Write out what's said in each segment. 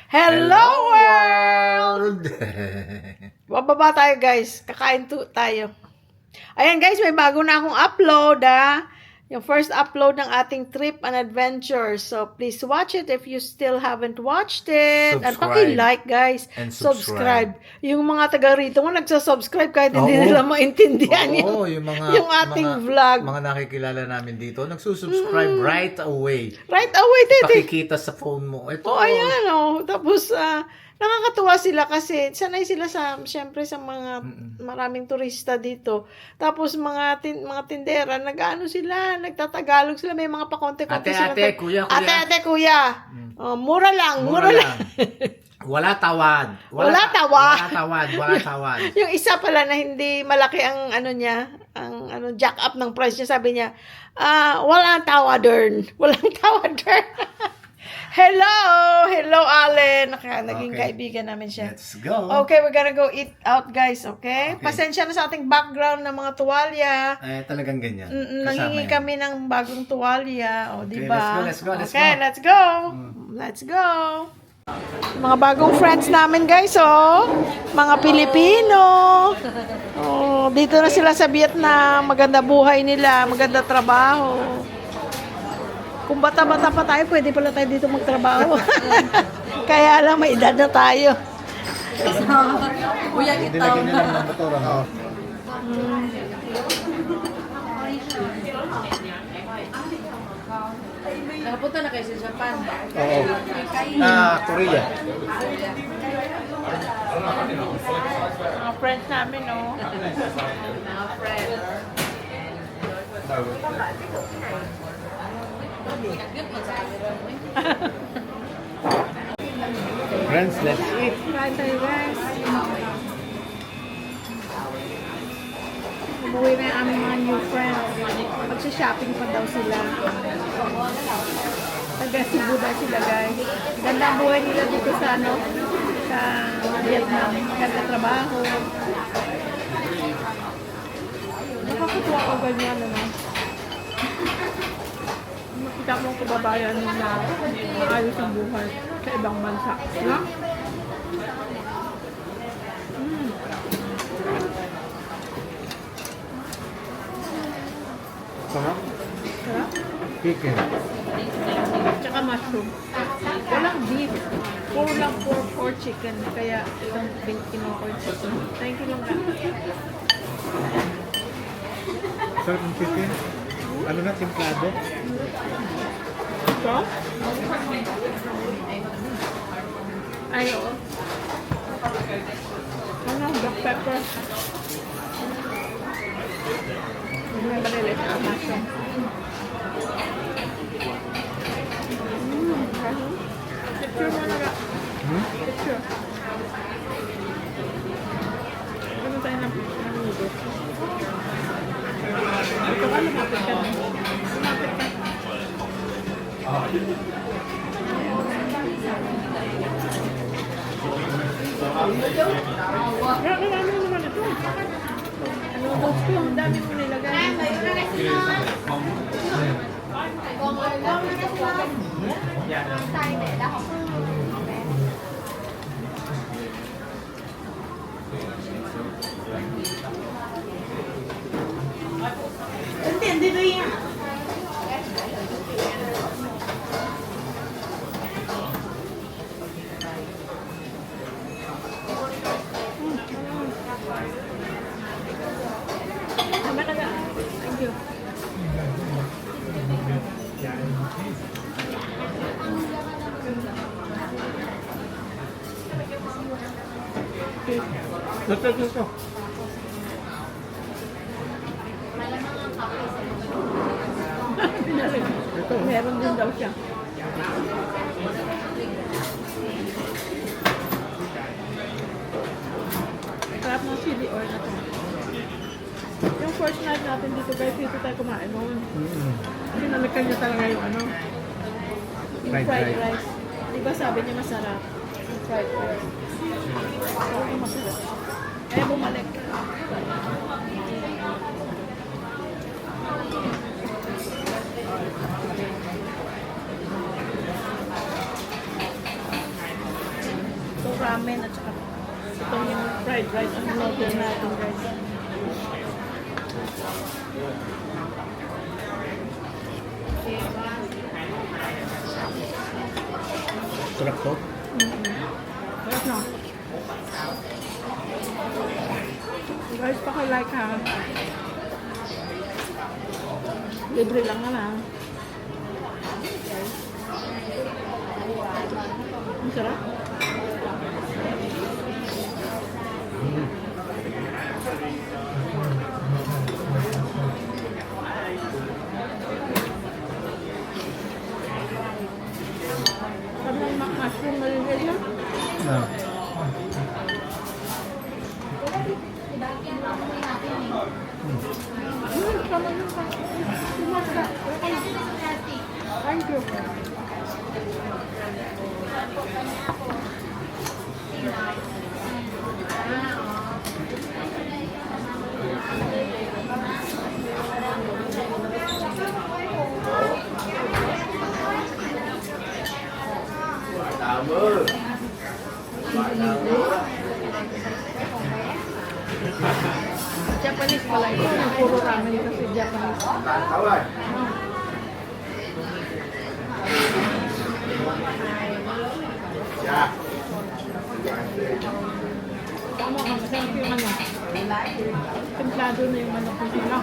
Hello world! Bababa tayo guys. Kakain tayo. Ayan guys, may bago na akong upload Yung first upload ng ating trip and adventure. So please watch it if you still haven't watched it. At paki-like guys. And subscribe. Yung mga taga rito mo nagsasubscribe kahit hindi nila maintindihan yung ating vlog. Mga nakikilala namin dito, nagsusubscribe right away. Right away, tete. Pakikita sa phone mo. Ito. Ayan Tapos, nakakatuwa sila kasi sanay sila syempre sa mga maraming turista dito. Tapos mga tindera, nag-ano sila, nagtatagalog sila, may mga pakonte-konte sila. Ate, kuya. Ate, kuya. Mura lang. Wala tawad. Wala tawad. Yung isa pala na hindi malaki ang jack up ng price niya, sabi niya, walang tawadern. Hello, Allen. Naging kaibigan namin siya. Let's go. Okay, we're gonna go eat out, guys, okay? Pasensya na sa ating background ng mga tuwalya. Talagang ganyan. Nangingi kami ng bagong tuwalya. O, diba? Let's go. Let's go. Mga bagong friends namin, guys, mga Pilipino. Dito na sila sa Vietnam. Maganda buhay nila, maganda trabaho. Kung bata-bata pa tayo, pwede pala tayo dito magtrabaho. Kaya lang, may edad na tayo. Kuya kita. Nakapunta na kayo sa Japan. Oo. Korea. Mga friends namin, Mga friends. Friends, let's eat. Kain tayo, guys. Umuwi na yung aming mga new friends. Magsha-shopping pa daw sila. Taga-Cebu daw sila, guys. Ganda ang buhay nila dito sa Vietnam. Ganda trabaho. Nakakatuwa ko ganyan, Makita mo ang kababayan na maayos ang buhay sa ibang bansa. Sarap? Sarap? Chicken. Tsaka mushroom. Walang beef. Puro lang pork or chicken. Kaya isang or chicken. Thank you lang ka. Sarap ng chicken. Ano na, timplado? Ito? Ay, oo. Black pepper. May malilit na mushroom. Picture mo na. Picture. Ano tayo ng noodles? Ito ka, lumapit ka. Ano naman ito? Noodles ko, ang dami mong nilagay. Hindi ba yan? Thank you. Ito. Meron din daw siya. Sarap ng chili oil na ito. Yung first night natin dito guys, dito tayo kumain noon. Kasi namikan niya talaga yung yung fried rice. Diba sabi niya masarap? Yung fried rice. So, masarap. Kaya bumalik. ramen at saka itong yung fried rice ang in-order natin guys. Sarap to. Sarap na. Guys, paki-like ha. Libre lang naman. Ang sarap. Sabi ng mushroom na rin ganyan. Ah. Sama yun pa. Thank you. Japanese pala ito. Puro ramen kasi Japanese. Tama ka, masarap yung ano. Templado na yung ano kung sino.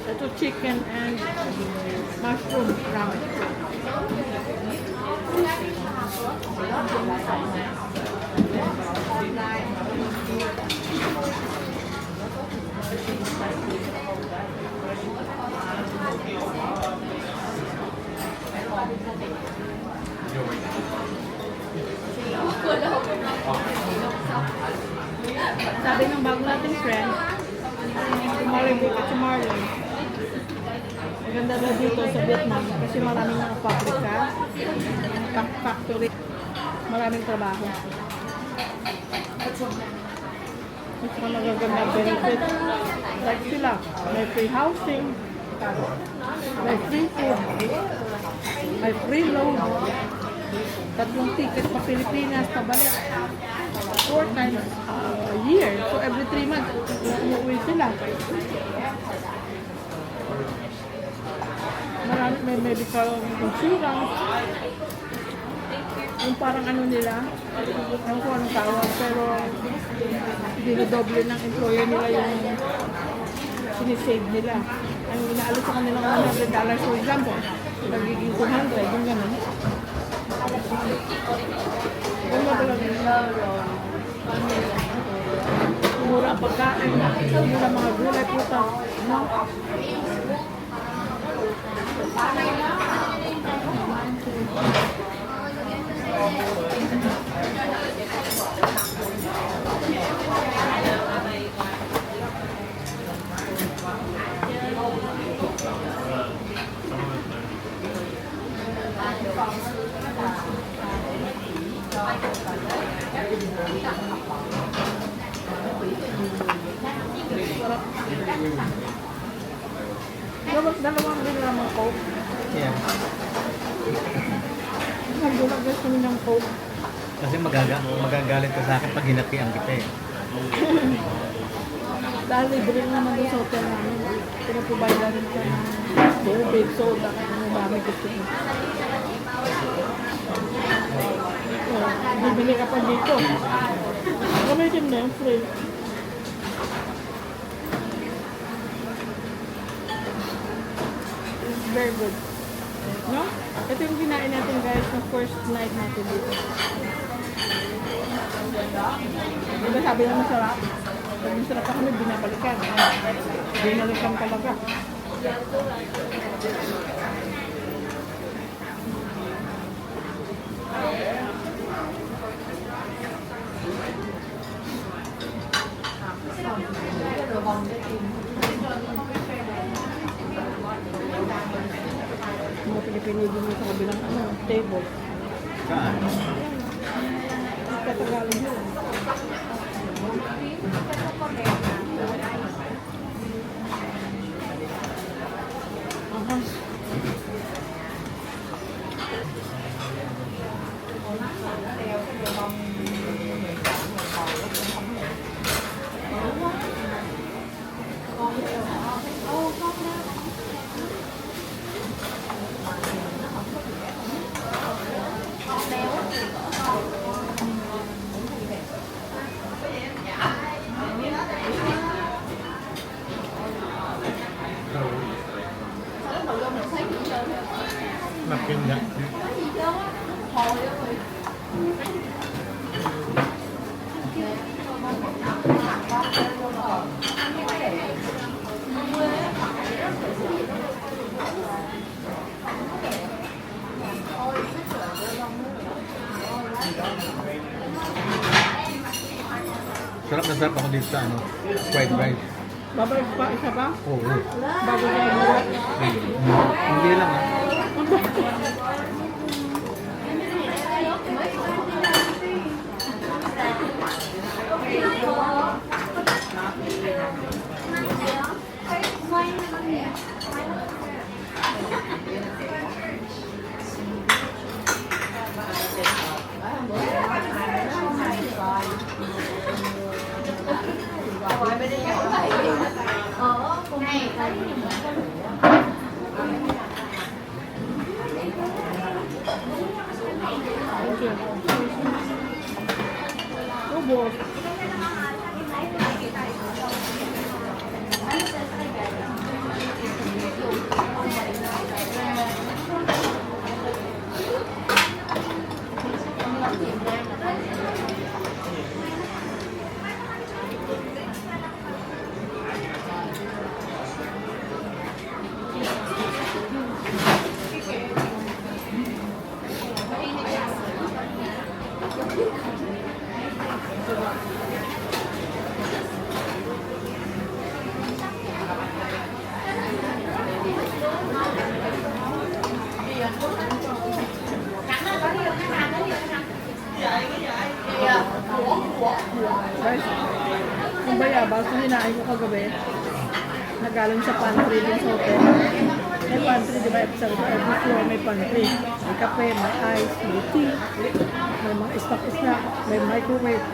Ito chicken and mushroom ramen. Sabi ng bago nating friend, si Maribik at si Marlon, maganda na dito sa Vietnam kasi maraming mga pabrika, factory, maraming trabaho. Mas mga nagaganda benefit. Like sila, may free housing, may free food, may free loan, 3 ticket pa Pilipinas, pabalik. 4 times a year. So every 3 months, umuwi sila. Marami, may medical insurance. Yung parang ano nila, ewan ko anong tawag, pero dinodoble ng employer nila yung sinisave nila. Ang inaalis sa kanilang $100 for example, nagiging 200, yung gano'n. Ganda talaga. Mura pagkain, mura mga gulay, puta. No? Dalawang din lang ng Coke. Yeah. Nagdulag guys kami ng Coke. Kasi magagalit ka sa akin pag hinatian kita eh. Dahil libre naman doon sa hotel namin. Pinaprovide na rin siya ng tubig, soda, kung dami gusto mo. Bibili ka pa dito. Gamitin na yung free. It's very good. No? Ito yung kinain natin guys na first night natin dito. Diba sabi na masarap? Pag masarap pa kami, binabalikan. Binalikan talaga. Mga Pilipino din sa kabilang table. Saan? Katagalog yun. Aha. Makinda. Sarap na sarap ako dito sa ano, fried rice. Babay pa, isa pa? Oo. Bago ka mabuhat. Hindi lang ah. Thank you. Ubos. Guys, yung bayabas na hinain ko kagabi, nagaling sa pantry din sa hotel. May pantry, di ba? Sa every floor may pantry. May kape, may ice, may tea, may mga snack, may microwave.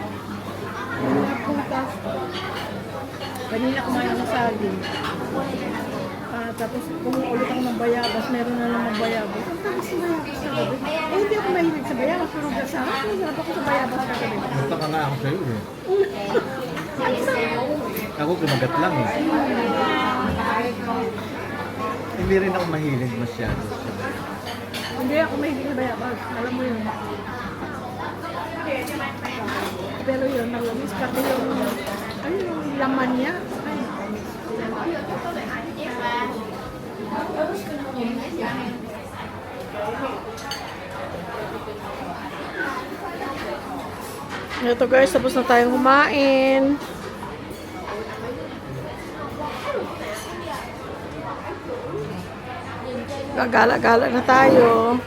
May mga prutas. Kanina kumain ako ng saging. Tapos ulit ako ng bayabas, meron na naman bayabas. Ang tamis ng bayabas kagabi. Eh, hindi ako mahilig sa bayabas, pero sana masarap ako sa bayabas kagabi. Nagtaka nga ako sa'yo eh. Ako kumagat lang eh. Hindi rin ako mahilig masyado. Hindi ako mahilig sa bayabas, alam mo yun. Pero yun, nalamis pati yung, yung laman niya. Ay. Ito guys, tapos na tayong kumain. Gagala-gala na tayo.